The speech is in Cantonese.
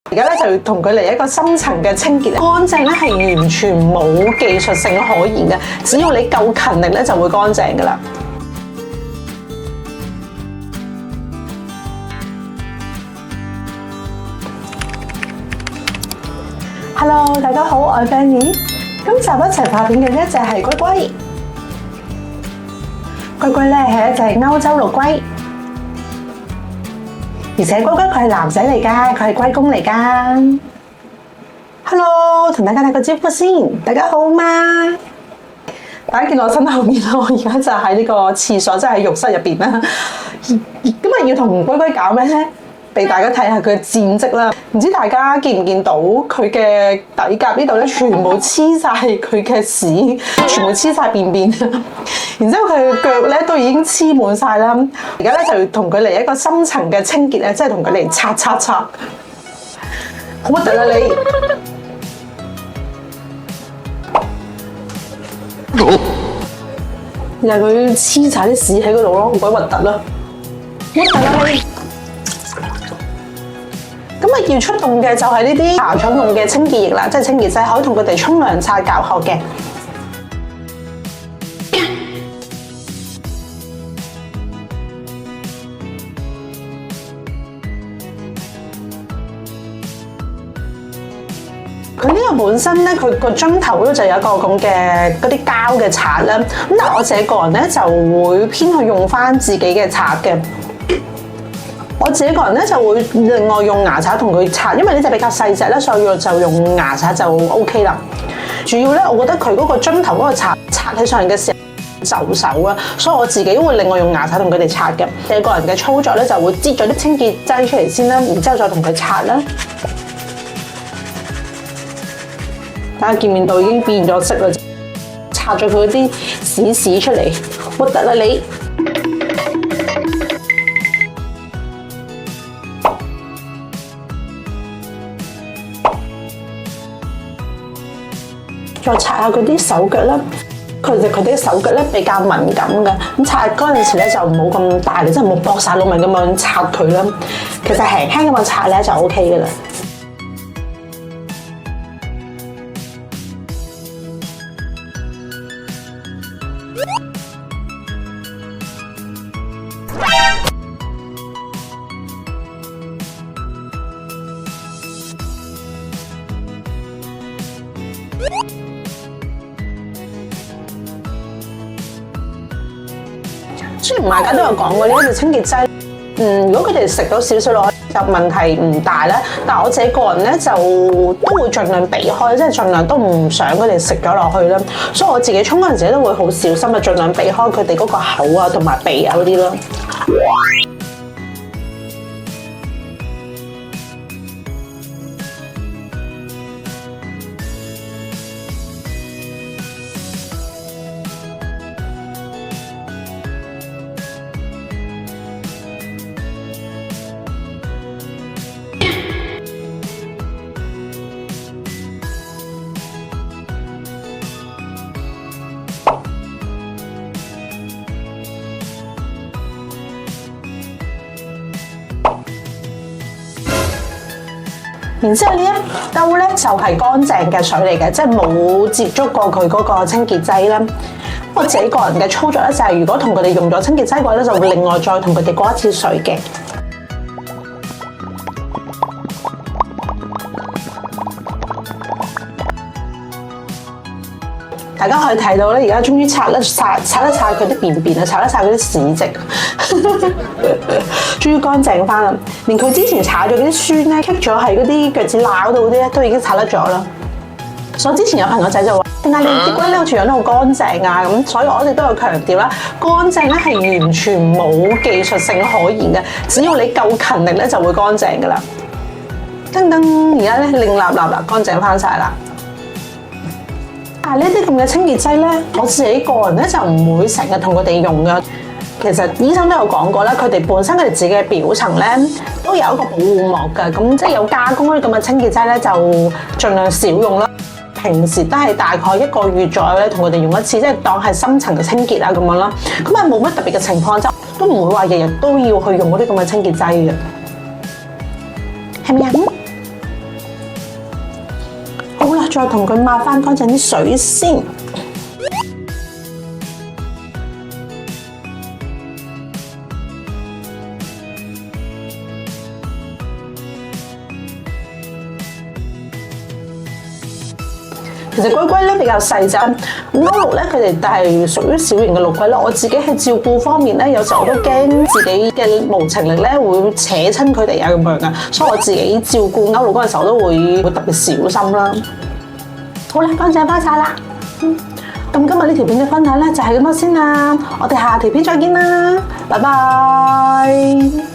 而家咧就要同佢嚟一個深層嘅清潔，乾淨咧係完全冇技術性可言嘅，只要你夠勤力咧就會乾淨噶啦。Hello， 大家好，我係 Fanny。今集一齊拍片嘅一隻係龜龜。龜龜咧係一隻歐洲陸龜。而且龜龜佢係男仔嚟㗎，佢係龜公嚟㗎。Hello， 同大家打個招呼先，大家好嗎？大家見到我身後面啦，我而家就喺呢個廁所，即係浴室入邊啦。今日要同龜龜搞咩咧？俾大家睇下佢嘅戰績啦。唔知大家見唔見到佢嘅底甲呢度咧，全部黐晒佢嘅屎，全部黐晒便便。然之後佢嘅腳咧都已經黐滿晒啦。而家咧就要同佢嚟一個深層嘅清潔咧，即係同佢嚟擦。好核突啊你！然後佢黐晒啲屎喺嗰度咯，好鬼核突啦！核突啊你！咁啊，要出動嘅就係呢啲茶廠用嘅清潔液啦，即係清潔劑，可以同佢哋沖涼、擦甲殼嘅。佢呢個本身咧，佢個樽頭咧就有一個咁嘅嗰啲膠嘅刷啦。咁但係我自己個人咧就會偏去用翻自己嘅刷嘅。我自己個人咧就會另外用牙刷同佢刷，因為呢隻比較細隻咧，所以我就用牙刷就 OK 啦。主要咧，我覺得佢嗰個樽頭嗰個刷起上嚟嘅時候就手啊，所以我自己會另外用牙刷同佢哋刷嘅。自己個人嘅操作咧就會擠咗啲清潔劑出嚟先啦，然之後再同佢刷啦。大家見面度已經變咗色啦，刷咗佢嗰啲屎出嚟，核突啦你！再擦下佢啲手腳啦，佢啲手腳咧比較敏感嘅，咁擦嗰陣時咧就唔好咁大力，即係唔好搏晒老命咁樣擦佢啦。其實輕輕咁樣擦咧就 OK 嘅啦。雖然大家都有講過呢一隻清潔劑，如果佢哋食到少少落去就問題唔大咧，但係我自己個人咧就都會盡量避開，即係盡量都唔想佢哋食咗落去啦。所以我自己沖嗰陣時都會好小心啊，盡量避開佢哋嗰個口啊同埋鼻啊嗰啲咯。然之後呢一兜咧就係乾淨嘅水嚟嘅，即係冇接觸過佢嗰個清潔劑啦。我自己個人嘅操作咧就係，如果同佢哋用咗清潔劑嘅話咧，就會另外再同佢哋過一次水嘅。大家可以睇到咧，而家終於擦得晒佢啲便便啊，擦得晒佢啲屎跡，終於乾淨翻啦！連佢之前搽咗嗰啲酸咧，棘咗喺嗰啲腳趾罅度嗰啲咧，都已經擦得咗啦。所以之前有朋友仔就話：點解你啲龜咧好似養得好乾淨啊？咁所以我哋都有強調啦，乾淨咧係完全冇技術性可言嘅，只要你夠勤力咧就會乾淨噶啦。噔噔，而家咧靚立立啦，乾淨翻晒啦。但係呢啲咁嘅清潔劑咧，我自己個人咧就唔會成日同佢哋用噶。其實醫生都有講過啦，佢哋本身佢哋自己嘅表層咧都有一個保護膜㗎，咁即係有加工呢啲咁嘅清潔劑咧，就盡量少用啦。平時都係大概1個月左右咧，同佢哋用一次，即係當係深層嘅清潔啊咁樣啦。咁啊冇乜特別嘅情況，就都唔會話日日都要去用嗰啲咁嘅清潔劑嘅，係咪啊？再同佢抹翻乾淨啲水先。其實龜龜咧比較細隻，歐陸咧佢哋但係屬於小型嘅陸龜咯。我自己喺照顧方面咧，有時候我都驚自己嘅無情力咧會扯親佢哋啊咁樣噶，所以我自己照顧歐陸嗰陣時候都會特別小心啦。好啦，乾淨翻晒啦。咁今日呢條片嘅分享咧就係咁多先啦，我哋下條片再見啦，拜拜。